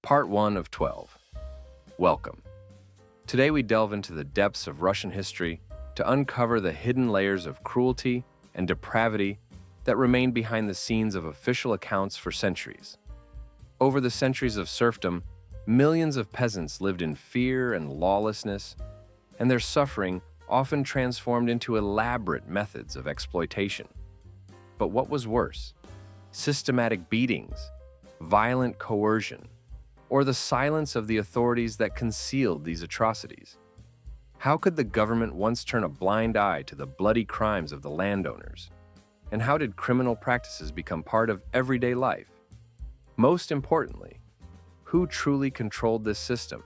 Part 1 of 12. Welcome. Today we delve into the depths of Russian history to uncover the hidden layers of cruelty and depravity that remained behind the scenes of official accounts for centuries. Over the centuries of serfdom, millions of peasants lived in fear and lawlessness, and their suffering often transformed into elaborate methods of exploitation. But what was worse? Systematic beatings, violent coercion, or the silence of the authorities that concealed these atrocities. How could the government once turn a blind eye to the bloody crimes of the landowners? And how did criminal practices become part of everyday life? Most importantly, who truly controlled this system?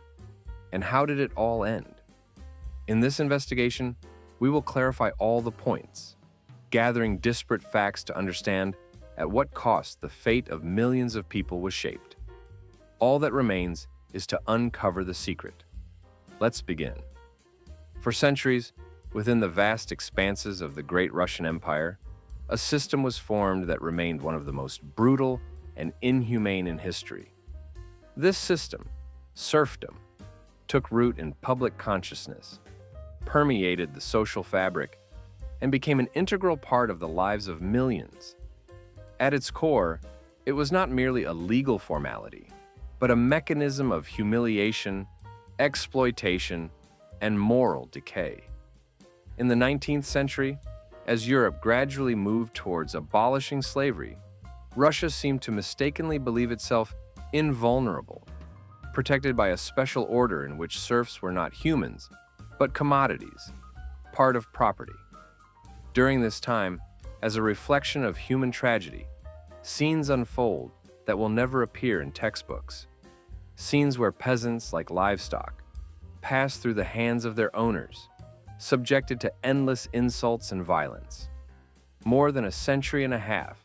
And how did it all end? In this investigation, we will clarify all the points, gathering disparate facts to understand at what cost the fate of millions of people was shaped. All that remains is to uncover the secret. Let's begin. For centuries, within the vast expanses of the great Russian Empire, a system was formed that remained one of the most brutal and inhumane in history. This system, serfdom, took root in public consciousness, permeated the social fabric, and became an integral part of the lives of millions. At its core, it was not merely a legal formality, but a mechanism of humiliation, exploitation, and moral decay. In the 19th century, as Europe gradually moved towards abolishing slavery, Russia seemed to mistakenly believe itself invulnerable, protected by a special order in which serfs were not humans, but commodities, part of property. During this time, as a reflection of human tragedy, scenes unfold that will never appear in textbooks. Scenes where peasants, like livestock, pass through the hands of their owners, subjected to endless insults and violence. More than a century and a half,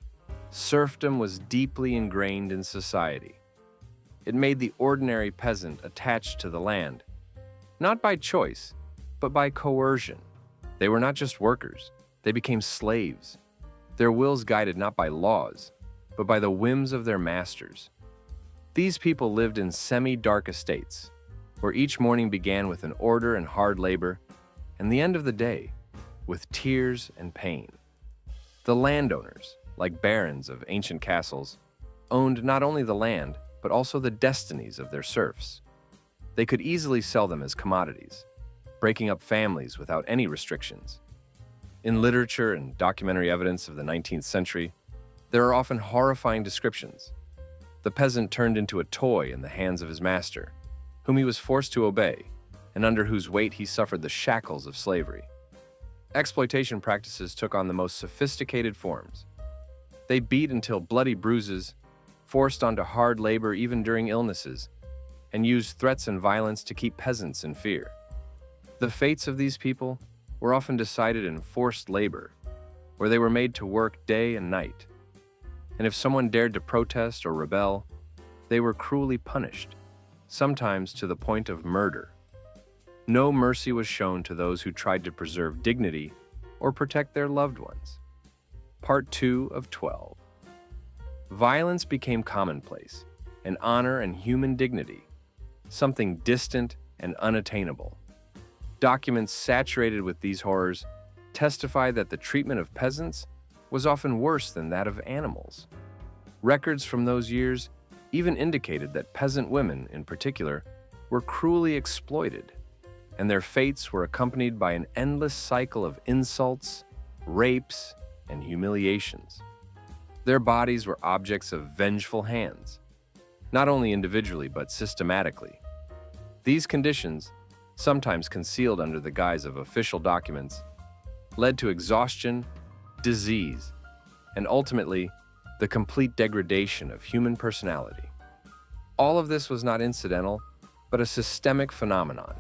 serfdom was deeply ingrained in society. It made the ordinary peasant attached to the land, not by choice, but by coercion. They were not just workers, they became slaves, their wills guided not by laws, but by the whims of their masters. These people lived in semi-dark estates, where each morning began with an order and hard labor, and the end of the day with tears and pain. The landowners, like barons of ancient castles, owned not only the land, but also the destinies of their serfs. They could easily sell them as commodities, breaking up families without any restrictions. In literature and documentary evidence of the 19th century, there are often horrifying descriptions. The peasant turned into a toy in the hands of his master, whom he was forced to obey, and under whose weight he suffered the shackles of slavery. Exploitation practices took on the most sophisticated forms. They beat until bloody bruises, forced onto hard labor even during illnesses, and used threats and violence to keep peasants in fear. The fates of these people were often decided in forced labor, where they were made to work day and night. And if someone dared to protest or rebel, they were cruelly punished, sometimes to the point of murder. No mercy was shown to those who tried to preserve dignity or protect their loved ones. Part 2 of 12. Violence became commonplace, and honor and human dignity, something distant and unattainable. Documents saturated with these horrors testify that the treatment of peasants was often worse than that of animals. Records from those years even indicated that peasant women, in particular, were cruelly exploited, and their fates were accompanied by an endless cycle of insults, rapes, and humiliations. Their bodies were objects of vengeful hands, not only individually but systematically. These conditions, sometimes concealed under the guise of official documents, led to exhaustion, disease, and ultimately, the complete degradation of human personality. All of this was not incidental, but a systemic phenomenon,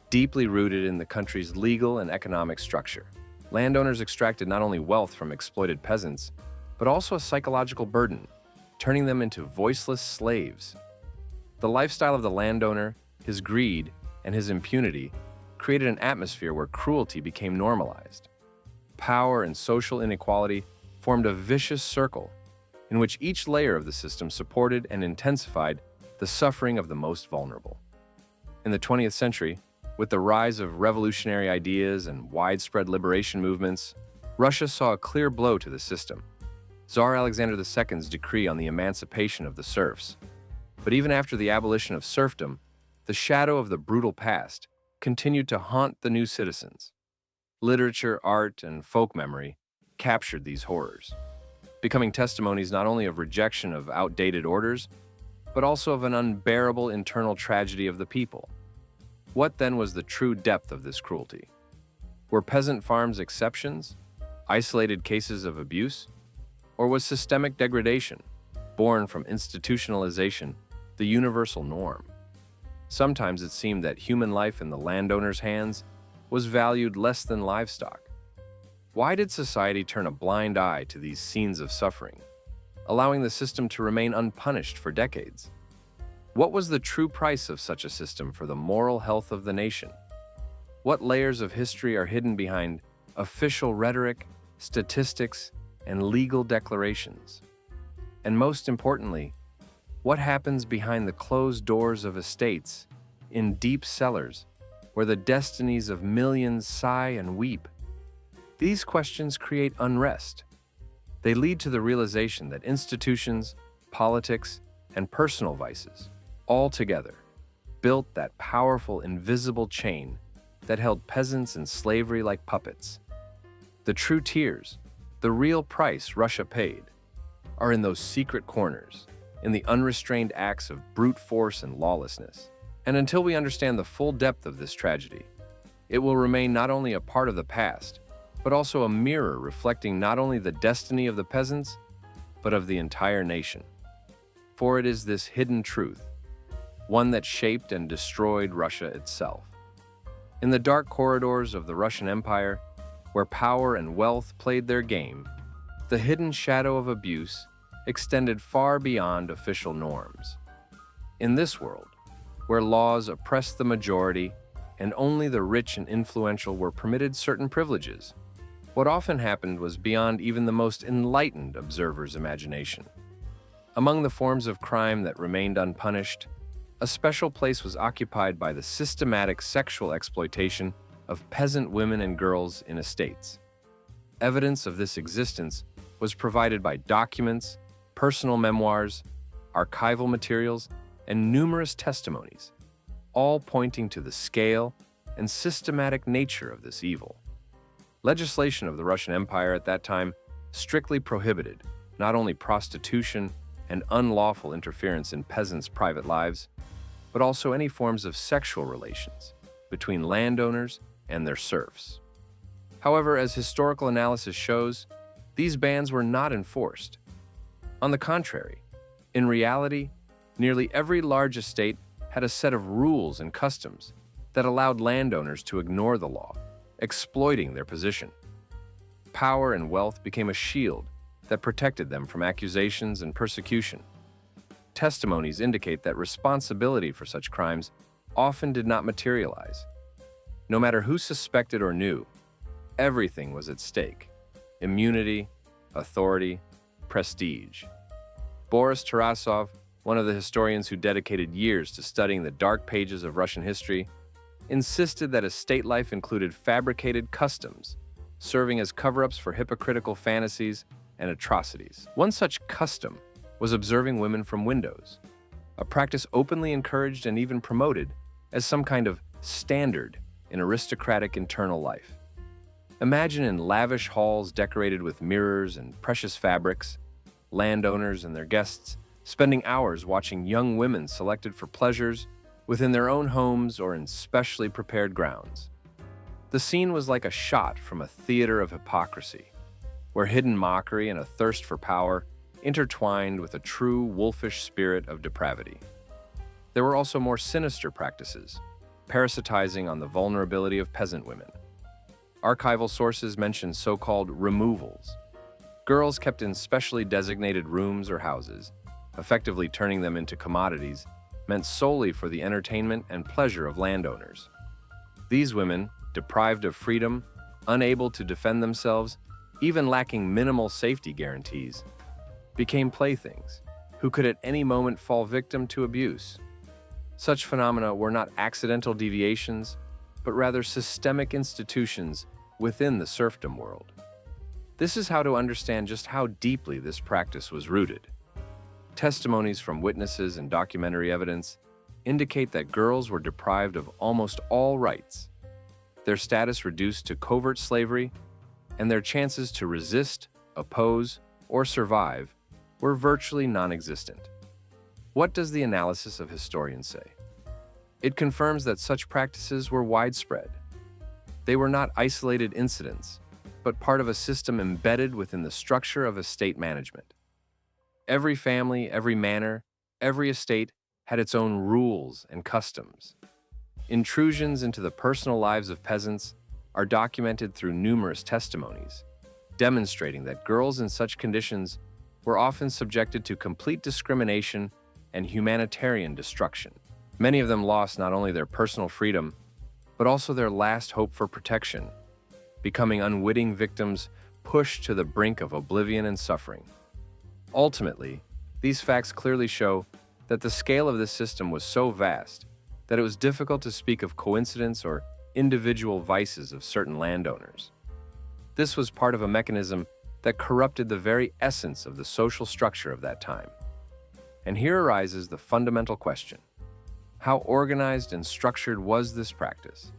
deeply rooted in the country's legal and economic structure. Landowners extracted not only wealth from exploited peasants, but also a psychological burden, turning them into voiceless slaves. The lifestyle of the landowner, his greed, and his impunity created an atmosphere where cruelty became normalized. Power and social inequality formed a vicious circle in which each layer of the system supported and intensified the suffering of the most vulnerable. In the 20th century, with the rise of revolutionary ideas and widespread liberation movements, Russia saw a clear blow to the system. Tsar Alexander II's decree on the emancipation of the serfs. But even after the abolition of serfdom, the shadow of the brutal past continued to haunt the new citizens. Literature, art, and folk memory captured these horrors, becoming testimonies not only of rejection of outdated orders, but also of an unbearable internal tragedy of the people. What then was the true depth of this cruelty? Were peasant farms exceptions, isolated cases of abuse, or was systemic degradation, born from institutionalization, the universal norm? Sometimes it seemed that human life in the landowner's hands was valued less than livestock. Why did society turn a blind eye to these scenes of suffering, allowing the system to remain unpunished for decades? What was the true price of such a system for the moral health of the nation? What layers of history are hidden behind official rhetoric, statistics, and legal declarations? And most importantly, what happens behind the closed doors of estates, in deep cellars, where the destinies of millions sigh and weep? These questions create unrest. They lead to the realization that institutions, politics, and personal vices, all together, built that powerful invisible chain that held peasants in slavery like puppets. The true tears, the real price Russia paid, are in those secret corners, in the unrestrained acts of brute force and lawlessness. And until we understand the full depth of this tragedy, it will remain not only a part of the past, but also a mirror reflecting not only the destiny of the peasants, but of the entire nation. For it is this hidden truth, one that shaped and destroyed Russia itself. In the dark corridors of the Russian Empire, where power and wealth played their game, the hidden shadow of abuse extended far beyond official norms. In this world, where laws oppressed the majority and only the rich and influential were permitted certain privileges, what often happened was beyond even the most enlightened observer's imagination. Among the forms of crime that remained unpunished, a special place was occupied by the systematic sexual exploitation of peasant women and girls in estates. Evidence of this existence was provided by documents, personal memoirs, archival materials, and numerous testimonies, all pointing to the scale and systematic nature of this evil. Legislation of the Russian Empire at that time strictly prohibited not only prostitution and unlawful interference in peasants' private lives, but also any forms of sexual relations between landowners and their serfs. However, as historical analysis shows, these bans were not enforced. On the contrary, in reality, nearly every large estate had a set of rules and customs that allowed landowners to ignore the law, exploiting their position. Power and wealth became a shield that protected them from accusations and persecution. Testimonies indicate that responsibility for such crimes often did not materialize. No matter who suspected or knew, everything was at stake: immunity, authority, prestige. Boris Tarasov, one of the historians who dedicated years to studying the dark pages of Russian history, insisted that estate life included fabricated customs, serving as cover-ups for hypocritical fantasies and atrocities. One such custom was observing women from windows, a practice openly encouraged and even promoted as some kind of standard in aristocratic internal life. Imagine in lavish halls decorated with mirrors and precious fabrics, landowners and their guests spending hours watching young women selected for pleasures within their own homes or in specially prepared grounds. The scene was like a shot from a theater of hypocrisy, where hidden mockery and a thirst for power intertwined with a true wolfish spirit of depravity. There were also more sinister practices, parasitizing on the vulnerability of peasant women. Archival sources mention so-called removals, girls kept in specially designated rooms or houses, effectively turning them into commodities meant solely for the entertainment and pleasure of landowners. These women, deprived of freedom, unable to defend themselves, even lacking minimal safety guarantees, became playthings, who could at any moment fall victim to abuse. Such phenomena were not accidental deviations, but rather systemic institutions within the serfdom world. This is how to understand just how deeply this practice was rooted. Testimonies from witnesses and documentary evidence indicate that girls were deprived of almost all rights, their status reduced to covert slavery, and their chances to resist, oppose, or survive were virtually non-existent. What does the analysis of historians say? It confirms that such practices were widespread. They were not isolated incidents, but part of a system embedded within the structure of estate management. Every family, every manor, every estate had its own rules and customs. Intrusions into the personal lives of peasants are documented through numerous testimonies, demonstrating that girls in such conditions were often subjected to complete discrimination and humanitarian destruction. Many of them lost not only their personal freedom, but also their last hope for protection, becoming unwitting victims pushed to the brink of oblivion and suffering. Ultimately, these facts clearly show that the scale of this system was so vast that it was difficult to speak of coincidence or individual vices of certain landowners. This was part of a mechanism that corrupted the very essence of the social structure of that time. And here arises the fundamental question: how organized and structured was this practice?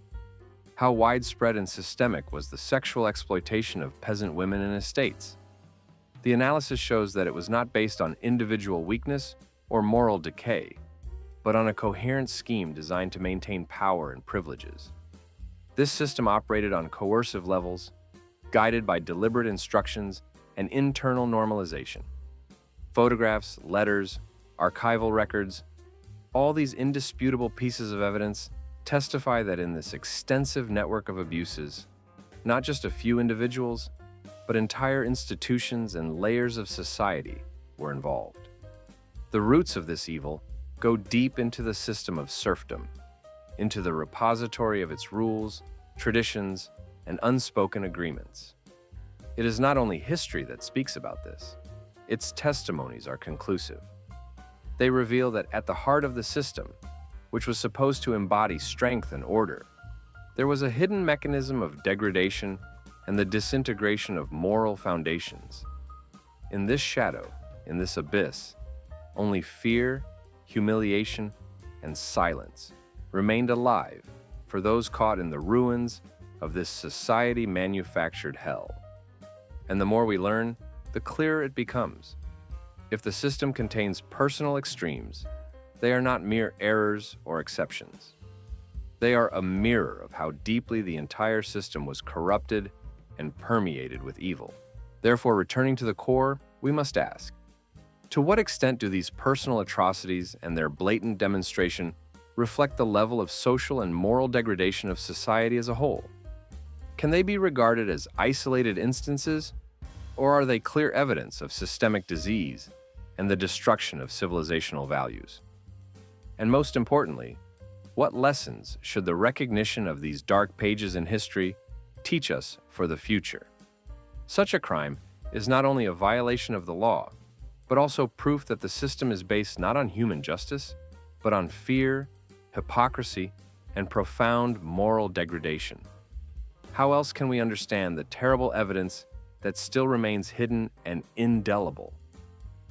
How widespread and systemic was the sexual exploitation of peasant women in estates? The analysis shows that it was not based on individual weakness or moral decay, but on a coherent scheme designed to maintain power and privileges. This system operated on coercive levels, guided by deliberate instructions and internal normalization. Photographs, letters, archival records, all these indisputable pieces of evidence testify that in this extensive network of abuses, not just a few individuals, but entire institutions and layers of society were involved. The roots of this evil go deep into the system of serfdom, into the repository of its rules, traditions, and unspoken agreements. It is not only history that speaks about this, its testimonies are conclusive. They reveal that at the heart of the system, which was supposed to embody strength and order, there was a hidden mechanism of degradation and the disintegration of moral foundations. In this shadow, in this abyss, only fear, humiliation, and silence remained alive for those caught in the ruins of this society-manufactured hell. And the more we learn, the clearer it becomes. If the system contains personal extremes, they are not mere errors or exceptions. They are a mirror of how deeply the entire system was corrupted and permeated with evil. Therefore, returning to the core, we must ask, to what extent do these personal atrocities and their blatant demonstration reflect the level of social and moral degradation of society as a whole? Can they be regarded as isolated instances, or are they clear evidence of systemic disease and the destruction of civilizational values? And most importantly, what lessons should the recognition of these dark pages in history teach us for the future? Such a crime is not only a violation of the law, but also proof that the system is based not on human justice, but on fear, hypocrisy, and profound moral degradation. How else can we understand the terrible evidence that still remains hidden and indelible?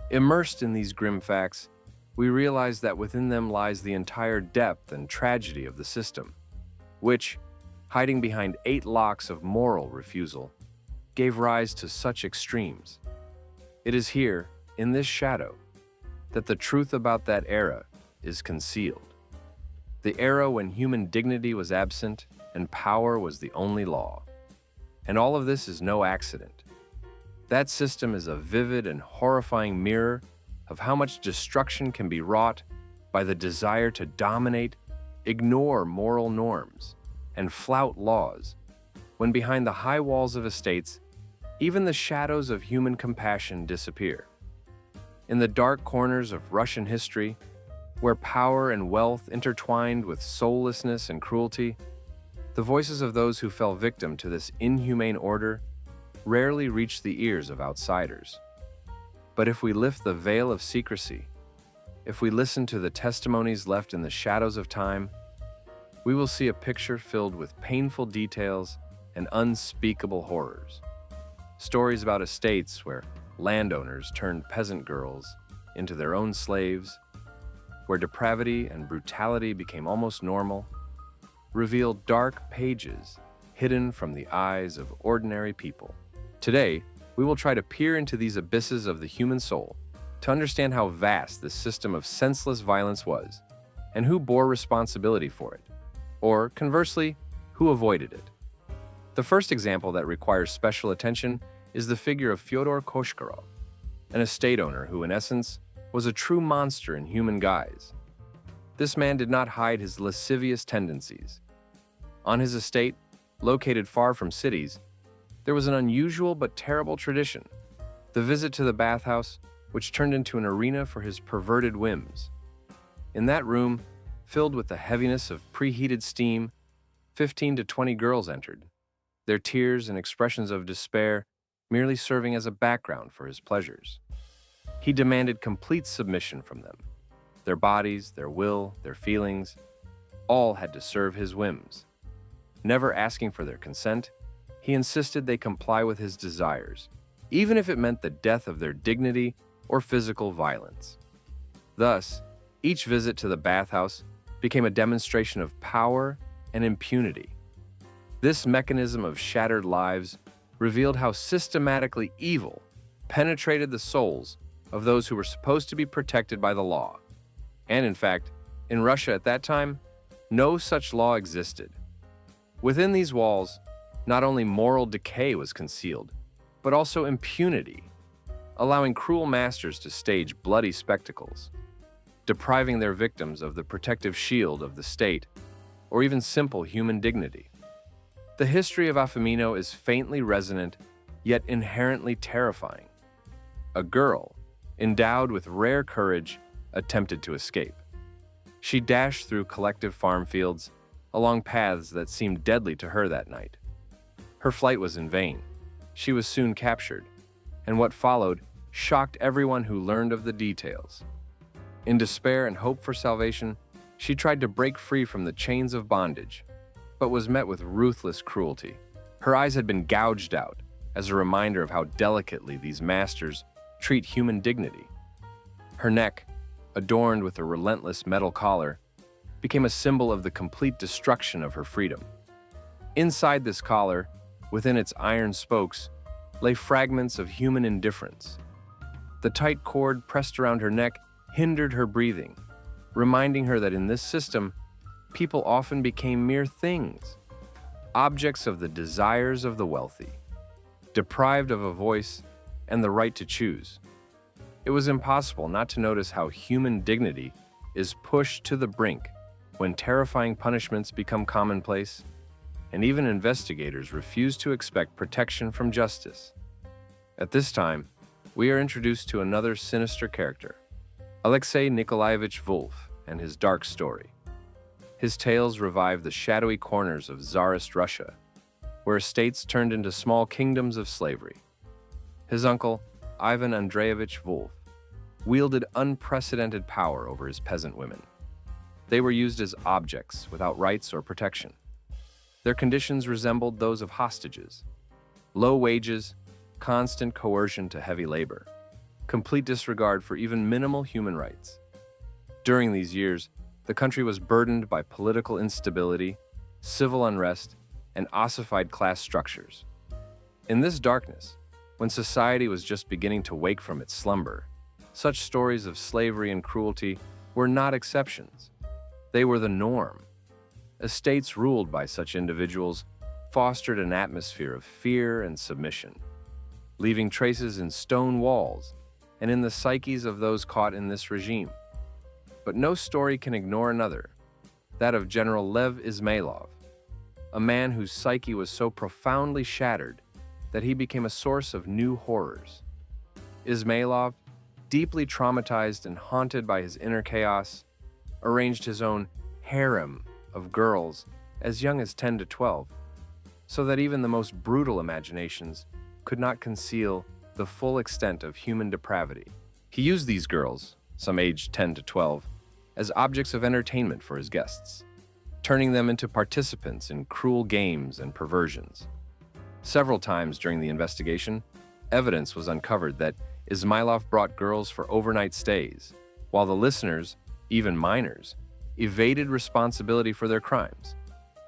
Immersed in these grim facts, we realize that within them lies the entire depth and tragedy of the system, which, hiding behind 8 locks of moral refusal, gave rise to such extremes. It is here, in this shadow, that the truth about that era is concealed. The era when human dignity was absent and power was the only law. And all of this is no accident. That system is a vivid and horrifying mirror of how much destruction can be wrought by the desire to dominate, ignore moral norms, and flout laws, when behind the high walls of estates, even the shadows of human compassion disappear. In the dark corners of Russian history, where power and wealth intertwined with soullessness and cruelty, the voices of those who fell victim to this inhumane order rarely reach the ears of outsiders. But if we lift the veil of secrecy, if we listen to the testimonies left in the shadows of time, we will see a picture filled with painful details and unspeakable horrors. Stories about estates where landowners turned peasant girls into their own slaves, where depravity and brutality became almost normal, reveal dark pages hidden from the eyes of ordinary people. Today, we will try to peer into these abysses of the human soul to understand how vast this system of senseless violence was and who bore responsibility for it, or conversely, who avoided it. The first example that requires special attention is the figure of Fyodor Koshkarov, an estate owner who, in essence, was a true monster in human guise. This man did not hide his lascivious tendencies. On his estate, located far from cities, there was an unusual but terrible tradition: the visit to the bathhouse, which turned into an arena for his perverted whims. In that room, filled with the heaviness of preheated steam, 15 to 20 girls entered, their tears and expressions of despair merely serving as a background for his pleasures. He demanded complete submission from them. Their bodies, their will, their feelings, all had to serve his whims. Never asking for their consent, he insisted they comply with his desires, even if it meant the death of their dignity or physical violence. Thus, each visit to the bathhouse became a demonstration of power and impunity. This mechanism of shattered lives revealed how systematically evil penetrated the souls of those who were supposed to be protected by the law. And in fact, in Russia at that time, no such law existed. Within these walls, not only moral decay was concealed, but also impunity, allowing cruel masters to stage bloody spectacles, depriving their victims of the protective shield of the state, or even simple human dignity. The history of Afamino is faintly resonant, yet inherently terrifying. A girl, endowed with rare courage, attempted to escape. She dashed through collective farm fields, along paths that seemed deadly to her that night. Her flight was in vain. She was soon captured, and what followed shocked everyone who learned of the details. In despair and hope for salvation, she tried to break free from the chains of bondage, but was met with ruthless cruelty. Her eyes had been gouged out, as a reminder of how delicately these masters treat human dignity. Her neck, adorned with a relentless metal collar, became a symbol of the complete destruction of her freedom. Inside this collar, within its iron spokes, lay fragments of human indifference. The tight cord pressed around her neck hindered her breathing, reminding her that in this system, people often became mere things, objects of the desires of the wealthy, deprived of a voice and the right to choose. It was impossible not to notice how human dignity is pushed to the brink when terrifying punishments become commonplace, and even investigators refuse to expect protection from justice. At this time, we are introduced to another sinister character, Alexei Nikolaevich Wolf and his dark story. His tales revive the shadowy corners of Tsarist Russia, where estates turned into small kingdoms of slavery. His uncle, Ivan Andreevich Wolf, wielded unprecedented power over his peasant women. They were used as objects without rights or protection. Their conditions resembled those of hostages: low wages, constant coercion to heavy labor, complete disregard for even minimal human rights. During these years, the country was burdened by political instability, civil unrest, and ossified class structures. In this darkness, when society was just beginning to wake from its slumber, such stories of slavery and cruelty were not exceptions. They were the norm. Estates ruled by such individuals fostered an atmosphere of fear and submission, leaving traces in stone walls and in the psyches of those caught in this regime. But no story can ignore another, that of General Lev Izmailov, a man whose psyche was so profoundly shattered that he became a source of new horrors. Izmailov, deeply traumatized and haunted by his inner chaos, arranged his own harem of girls as young as 10 to 12, so that even the most brutal imaginations could not conceal the full extent of human depravity. He used these girls, some aged 10 to 12, as objects of entertainment for his guests, turning them into participants in cruel games and perversions. Several times during the investigation, evidence was uncovered that Ismailov brought girls for overnight stays, while the listeners, even minors, evaded responsibility for their crimes,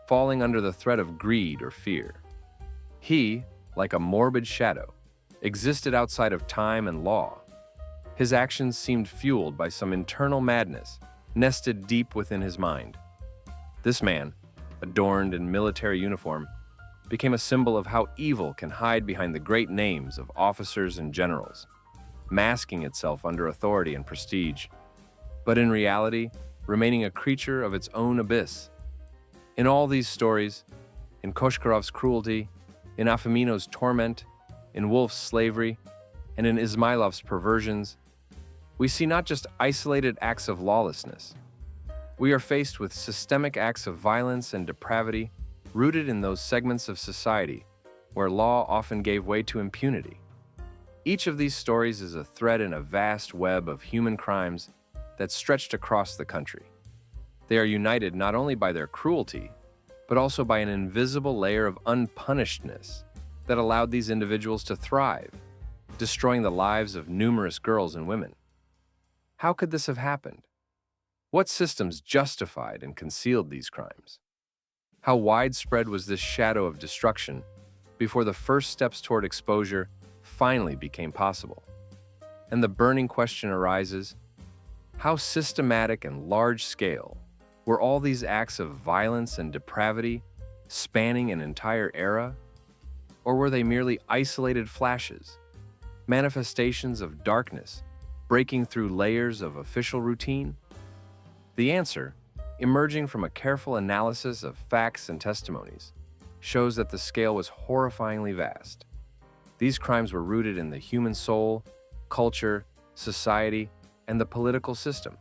falling under the threat of greed or fear. He, like a morbid shadow, existed outside of time and law. His actions seemed fueled by some internal madness nested deep within his mind. This man, adorned in military uniform, became a symbol of how evil can hide behind the great names of officers and generals, masking itself under authority and prestige, but in reality, remaining a creature of its own abyss. In all these stories, in Koshkarov's cruelty, in Afamino's torment, in Wolf's slavery, and in Ismailov's perversions, we see not just isolated acts of lawlessness. We are faced with systemic acts of violence and depravity rooted in those segments of society where law often gave way to impunity. Each of these stories is a thread in a vast web of human crimes that stretched across the country. They are united not only by their cruelty, but also by an invisible layer of unpunishedness that allowed these individuals to thrive, destroying the lives of numerous girls and women. How could this have happened? What systems justified and concealed these crimes? How widespread was this shadow of destruction before the first steps toward exposure finally became possible? And the burning question arises, how systematic and large-scale were all these acts of violence and depravity spanning an entire era? Or were they merely isolated flashes, manifestations of darkness breaking through layers of official routine? The answer, emerging from a careful analysis of facts and testimonies, shows that the scale was horrifyingly vast. These crimes were rooted in the human soul, culture, society, and the political system.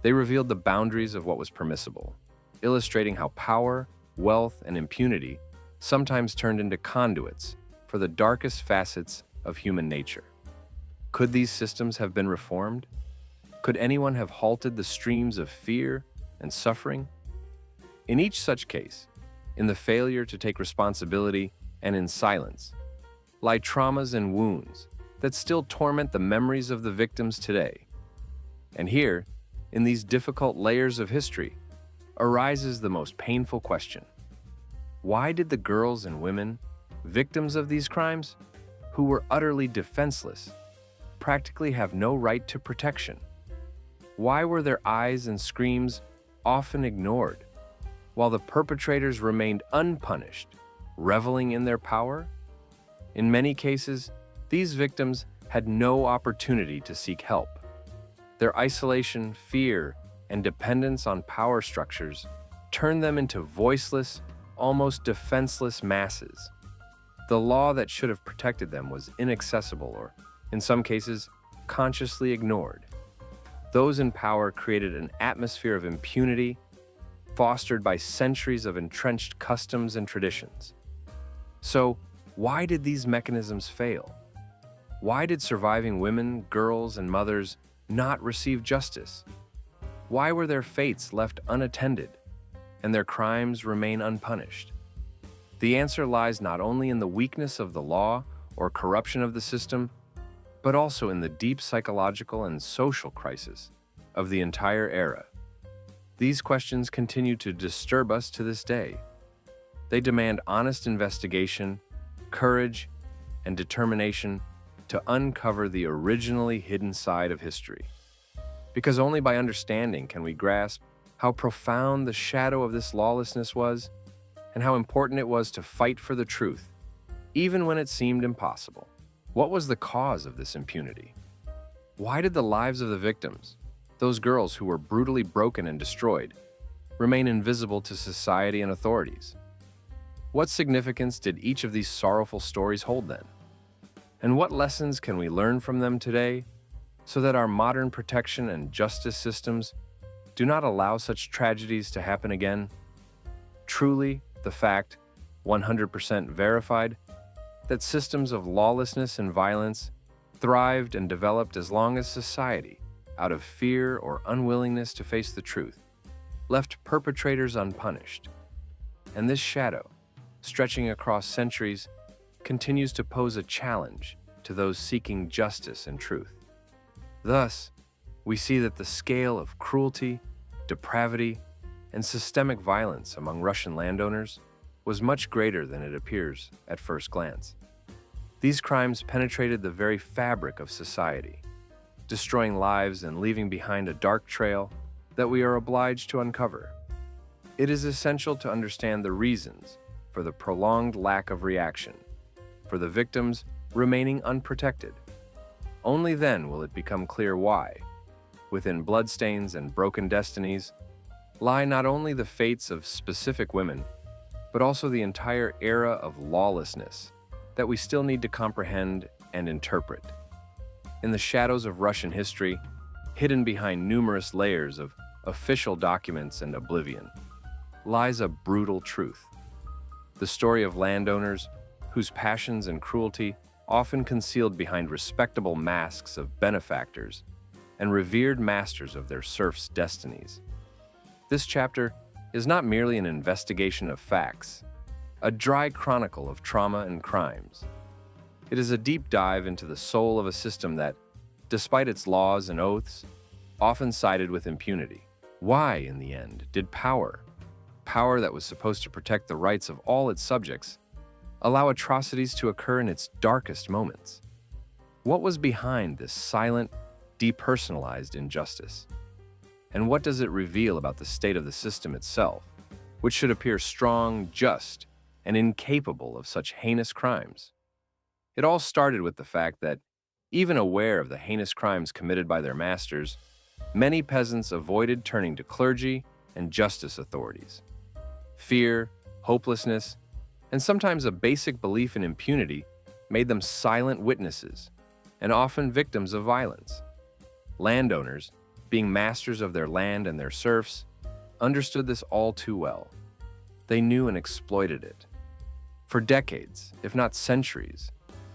They revealed the boundaries of what was permissible, illustrating how power, wealth, and impunity sometimes turned into conduits for the darkest facets of human nature. Could these systems have been reformed? Could anyone have halted the streams of fear and suffering? In each such case, in the failure to take responsibility and in silence, lie traumas and wounds that still torment the memories of the victims today. And here, in these difficult layers of history, arises the most painful question. Why did the girls and women, victims of these crimes, who were utterly defenseless, practically have no right to protection? Why were their eyes and screams often ignored, while the perpetrators remained unpunished, reveling in their power? In many cases, these victims had no opportunity to seek help. Their isolation, fear, and dependence on power structures turned them into voiceless, almost defenseless masses. The law that should have protected them was inaccessible or, in some cases, consciously ignored. Those in power created an atmosphere of impunity fostered by centuries of entrenched customs and traditions. So, why did these mechanisms fail? Why did surviving women, girls, and mothers not receive justice? Why were their fates left unattended and their crimes remain unpunished? The answer lies not only in the weakness of the law or corruption of the system, but also in the deep psychological and social crisis of the entire era. These questions continue to disturb us to this day. They demand honest investigation, courage, and determination to uncover the originally hidden side of history. Because only by understanding can we grasp how profound the shadow of this lawlessness was and how important it was to fight for the truth, even when it seemed impossible. What was the cause of this impunity? Why did the lives of the victims, those girls who were brutally broken and destroyed, remain invisible to society and authorities? What significance did each of these sorrowful stories hold then? And what lessons can we learn from them today so that our modern protection and justice systems do not allow such tragedies to happen again? Truly, the fact, 100% verified, that systems of lawlessness and violence thrived and developed as long as society, out of fear or unwillingness to face the truth, left perpetrators unpunished. And this shadow, stretching across centuries, continues to pose a challenge to those seeking justice and truth. Thus, we see that the scale of cruelty, depravity, and systemic violence among Russian landowners was much greater than it appears at first glance. These crimes penetrated the very fabric of society, destroying lives and leaving behind a dark trail that we are obliged to uncover. It is essential to understand the reasons for the prolonged lack of reaction, for the victims remaining unprotected. Only then will it become clear why, within bloodstains and broken destinies, lie not only the fates of specific women, but also the entire era of lawlessness that we still need to comprehend and interpret. In the shadows of Russian history, hidden behind numerous layers of official documents and oblivion, lies a brutal truth. The story of landowners whose passions and cruelty, often concealed behind respectable masks of benefactors and revered masters of their serfs' destinies. This chapter is not merely an investigation of facts, a dry chronicle of trauma and crimes. It is a deep dive into the soul of a system that, despite its laws and oaths, often sided with impunity. Why, in the end, did power that was supposed to protect the rights of all its subjects, allow atrocities to occur in its darkest moments? What was behind this silent, depersonalized injustice? And what does it reveal about the state of the system itself, which should appear strong, just, and incapable of such heinous crimes? It all started with the fact that, even aware of the heinous crimes committed by their masters, many peasants avoided turning to clergy and justice authorities. Fear, hopelessness, and sometimes a basic belief in impunity made them silent witnesses and often victims of violence. Landowners, being masters of their land and their serfs, understood this all too well. They knew and exploited it. For decades, if not centuries,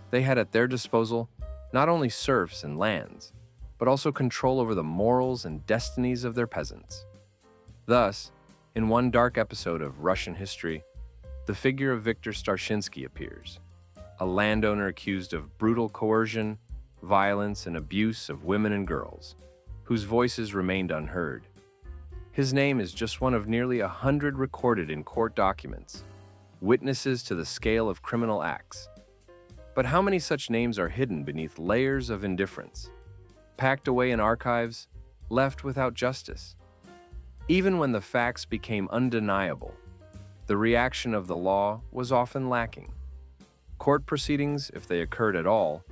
they had at their disposal not only serfs and lands, but also control over the morals and destinies of their peasants. Thus, in one dark episode of Russian history, the figure of Viktor Starshinsky appears, a landowner accused of brutal coercion, violence, and abuse of women and girls, whose voices remained unheard. His name is just one of nearly 100 recorded in court documents, witnesses to the scale of criminal acts. But how many such names are hidden beneath layers of indifference, packed away in archives, left without justice? Even when the facts became undeniable, the reaction of the law was often lacking. Court proceedings, if they occurred at all,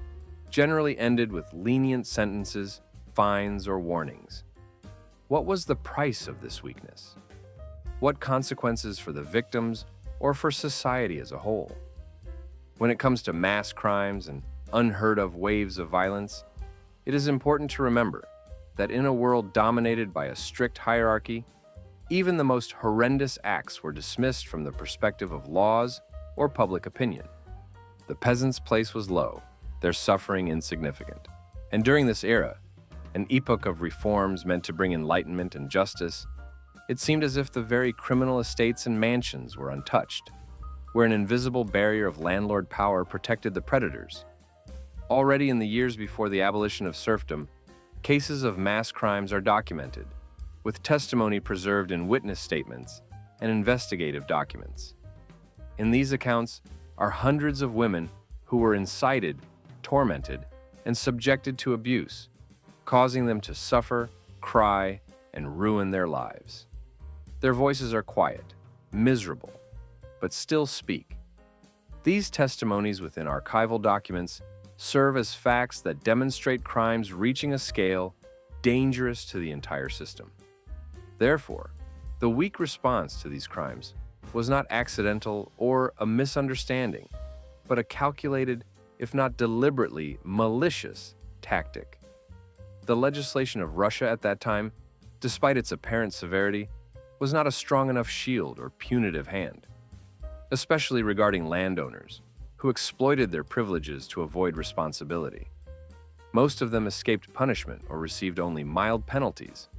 generally ended with lenient sentences, fines, or warnings. What was the price of this weakness? What consequences for the victims or for society as a whole? When it comes to mass crimes and unheard-of waves of violence, it is important to remember that in a world dominated by a strict hierarchy, even the most horrendous acts were dismissed from the perspective of laws or public opinion. The peasants' place was low, their suffering insignificant. And during this era, an epoch of reforms meant to bring enlightenment and justice, it seemed as if the very criminal estates and mansions were untouched, where an invisible barrier of landlord power protected the predators. Already in the years before the abolition of serfdom, cases of mass crimes are documented, with testimony preserved in witness statements and investigative documents. In these accounts are hundreds of women who were incited, tormented, and subjected to abuse, causing them to suffer, cry, and ruin their lives. Their voices are quiet, miserable, but still speak. These testimonies within archival documents serve as facts that demonstrate crimes reaching a scale dangerous to the entire system. Therefore, the weak response to these crimes was not accidental or a misunderstanding, but a calculated, if not deliberately malicious, tactic. The legislation of Russia at that time, despite its apparent severity, was not a strong enough shield or punitive hand, especially regarding landowners who exploited their privileges to avoid responsibility. Most of them escaped punishment or received only mild penalties,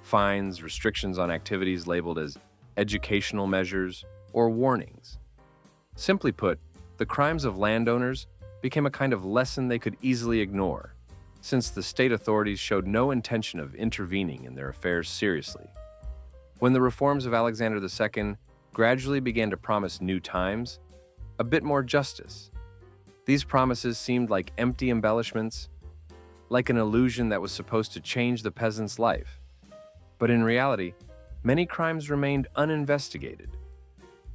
fines, restrictions on activities labeled as educational measures, or warnings. Simply put, the crimes of landowners became a kind of lesson they could easily ignore, since the state authorities showed no intention of intervening in their affairs seriously. When the reforms of Alexander II gradually began to promise new times, a bit more justice, these promises seemed like empty embellishments, like an illusion that was supposed to change the peasant's life. But in reality, many crimes remained uninvestigated.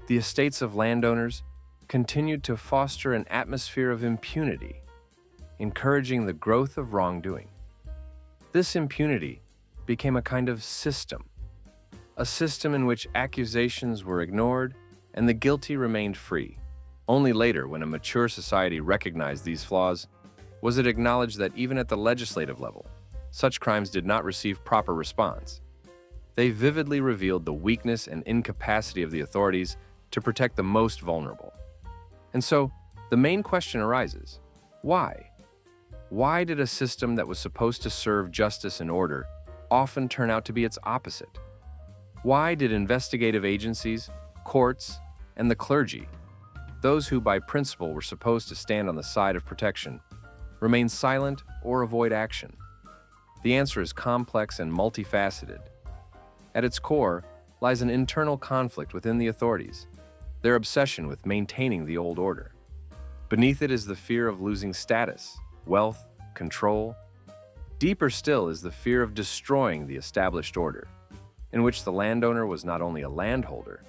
The estates of landowners continued to foster an atmosphere of impunity, encouraging the growth of wrongdoing. This impunity became a kind of system, a system in which accusations were ignored and the guilty remained free. Only later, when a mature society recognized these flaws, was it acknowledged that even at the legislative level, such crimes did not receive proper response. They vividly revealed the weakness and incapacity of the authorities to protect the most vulnerable. And so, the main question arises, why? Why did a system that was supposed to serve justice and order often turn out to be its opposite? Why did investigative agencies, courts, and the clergy, those who by principle were supposed to stand on the side of protection, remain silent or avoid action? The answer is complex and multifaceted. At its core lies an internal conflict within the authorities, their obsession with maintaining the old order. Beneath it is the fear of losing status, wealth, control. Deeper still is the fear of destroying the established order, in which the landowner was not only a landholder,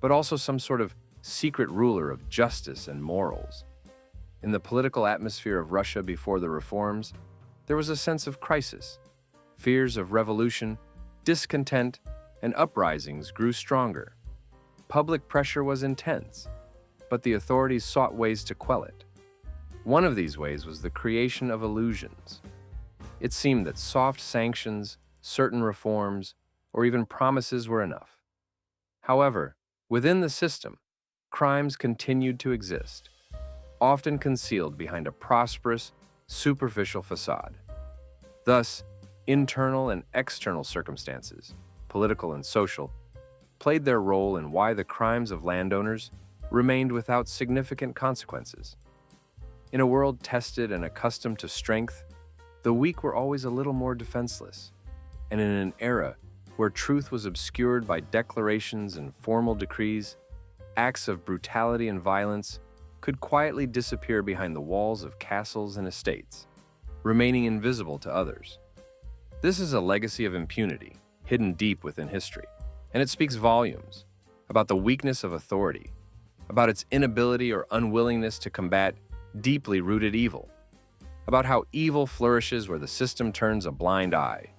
but also some sort of secret ruler of justice and morals. In the political atmosphere of Russia before the reforms, there was a sense of crisis. Fears of revolution, discontent, and uprisings grew stronger. Public pressure was intense, but the authorities sought ways to quell it. One of these ways was the creation of illusions. It seemed that soft sanctions, certain reforms, or even promises were enough. However, within the system, crimes continued to exist, often concealed behind a prosperous, superficial facade. Thus, internal and external circumstances, political and social, played their role in why the crimes of landowners remained without significant consequences. In a world tested and accustomed to strength, the weak were always a little more defenseless, and in an era where truth was obscured by declarations and formal decrees, acts of brutality and violence could quietly disappear behind the walls of castles and estates, remaining invisible to others. This is a legacy of impunity, hidden deep within history, and it speaks volumes about the weakness of authority, about its inability or unwillingness to combat deeply rooted evil, about how evil flourishes where the system turns a blind eye.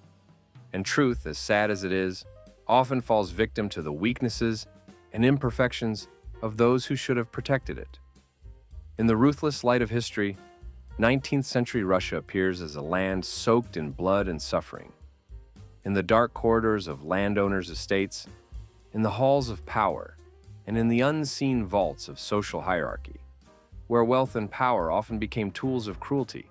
And truth, as sad as it is, often falls victim to the weaknesses and imperfections of those who should have protected it. In the ruthless light of history, 19th century Russia appears as a land soaked in blood and suffering. In the dark corridors of landowners' estates, in the halls of power, and in the unseen vaults of social hierarchy, where wealth and power often became tools of cruelty,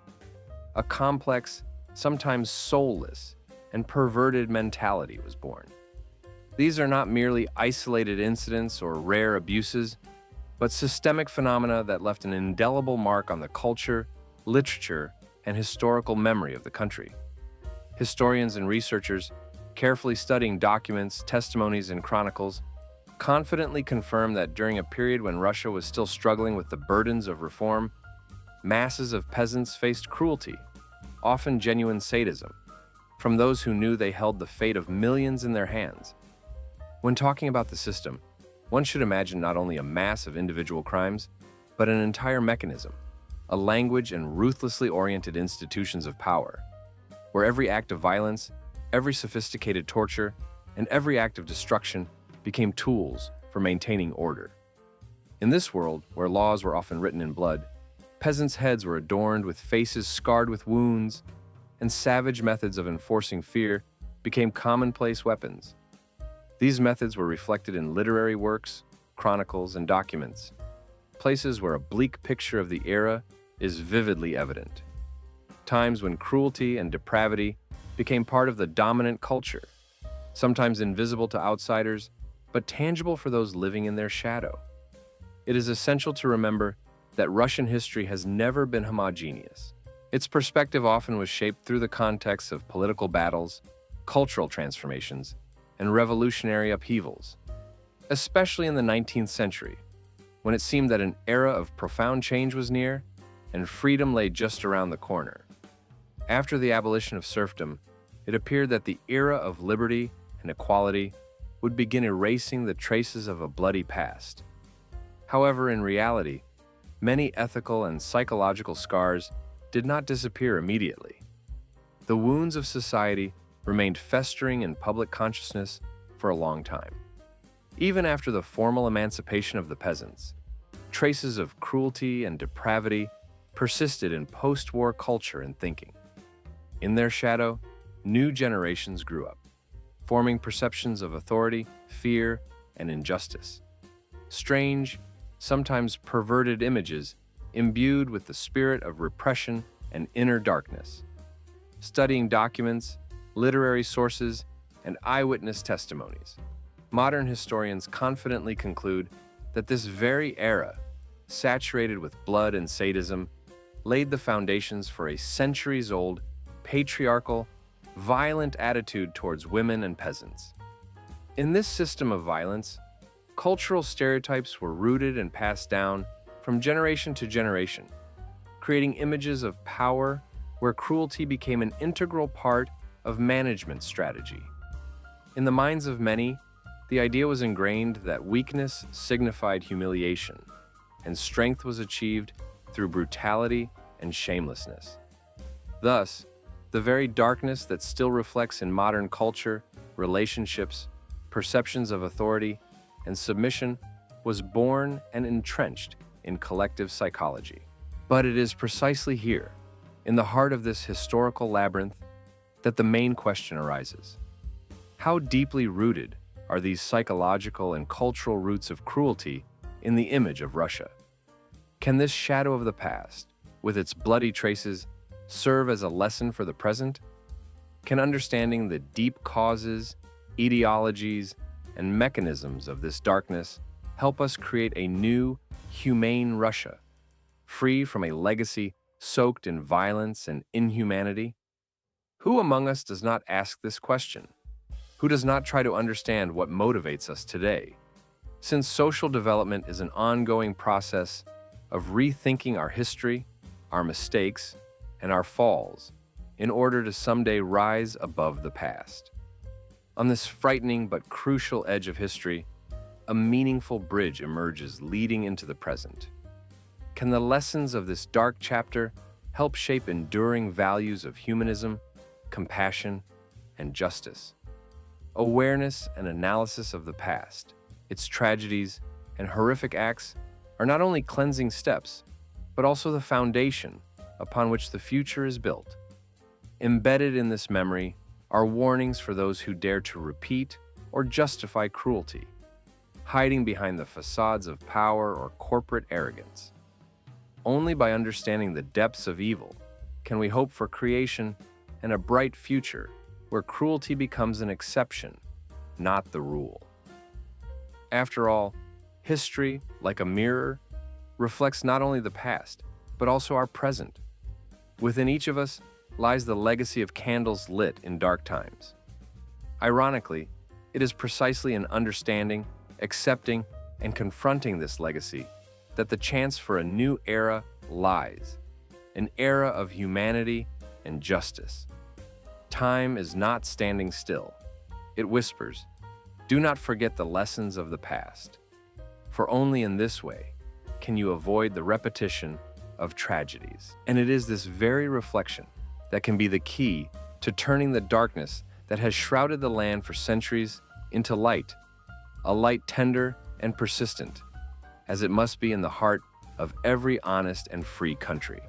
a complex, sometimes soulless, and perverted mentality was born. These are not merely isolated incidents or rare abuses, but systemic phenomena that left an indelible mark on the culture, literature, and historical memory of the country. Historians and researchers, carefully studying documents, testimonies, and chronicles, confidently confirm that during a period when Russia was still struggling with the burdens of reform, masses of peasants faced cruelty, often genuine sadism, from those who knew they held the fate of millions in their hands. When talking about the system, one should imagine not only a mass of individual crimes, but an entire mechanism, a language and ruthlessly oriented institutions of power, where every act of violence, every sophisticated torture, and every act of destruction became tools for maintaining order. In this world, where laws were often written in blood, peasants' heads were adorned with faces scarred with wounds, and savage methods of enforcing fear became commonplace weapons. These methods were reflected in literary works, chronicles, and documents, places where a bleak picture of the era is vividly evident. times when cruelty and depravity became part of the dominant culture, sometimes invisible to outsiders, but tangible for those living in their shadow. It is essential to remember that Russian history has never been homogeneous. Its perspective often was shaped through the context of political battles, cultural transformations, and revolutionary upheavals, especially in the 19th century, when it seemed that an era of profound change was near and freedom lay just around the corner. After the abolition of serfdom, it appeared that the era of liberty and equality would begin erasing the traces of a bloody past. However, in reality, many ethical and psychological scars did not disappear immediately. The wounds of society remained festering in public consciousness for a long time. Even after the formal emancipation of the peasants, traces of cruelty and depravity persisted in post-war culture and thinking. In their shadow, new generations grew up, forming perceptions of authority, fear, and injustice. Strange, sometimes perverted images imbued with the spirit of repression and inner darkness. Studying documents, literary sources, and eyewitness testimonies, modern historians confidently conclude that this very era, saturated with blood and sadism, laid the foundations for a centuries-old, patriarchal, violent attitude towards women and peasants. In this system of violence, cultural stereotypes were rooted and passed down from generation to generation, creating images of power where cruelty became an integral part of management strategy. In the minds of many, the idea was ingrained that weakness signified humiliation, and strength was achieved through brutality and shamelessness. Thus, the very darkness that still reflects in modern culture, relationships, perceptions of authority, and submission was born and entrenched in collective psychology. But it is precisely here, in the heart of this historical labyrinth, that the main question arises. How deeply rooted are these psychological and cultural roots of cruelty in the image of Russia? Can this shadow of the past, with its bloody traces, serve as a lesson for the present? Can understanding the deep causes, ideologies, and mechanisms of this darkness help us create a new, humane Russia, free from a legacy soaked in violence and inhumanity? Who among us does not ask this question? Who does not try to understand what motivates us today? Since social development is an ongoing process of rethinking our history, our mistakes, and our falls in order to someday rise above the past. On this frightening but crucial edge of history, a meaningful bridge emerges leading into the present. Can the lessons of this dark chapter help shape enduring values of humanism, compassion, and justice? Awareness and analysis of the past, its tragedies, and horrific acts are not only cleansing steps, but also the foundation upon which the future is built. Embedded in this memory are warnings for those who dare to repeat or justify cruelty, hiding behind the facades of power or corporate arrogance. Only by understanding the depths of evil can we hope for creation and a bright future where cruelty becomes an exception, not the rule. After all, history, like a mirror, reflects not only the past, but also our present. Within each of us lies the legacy of candles lit in dark times. Ironically, it is precisely in understanding, accepting, and confronting this legacy that the chance for a new era lies, an era of humanity and justice. Time is not standing still. It whispers, "Do not forget the lessons of the past," for only in this way can you avoid the repetition of tragedies. And it is this very reflection that can be the key to turning the darkness that has shrouded the land for centuries into light, a light tender and persistent, as it must be in the heart of every honest and free country.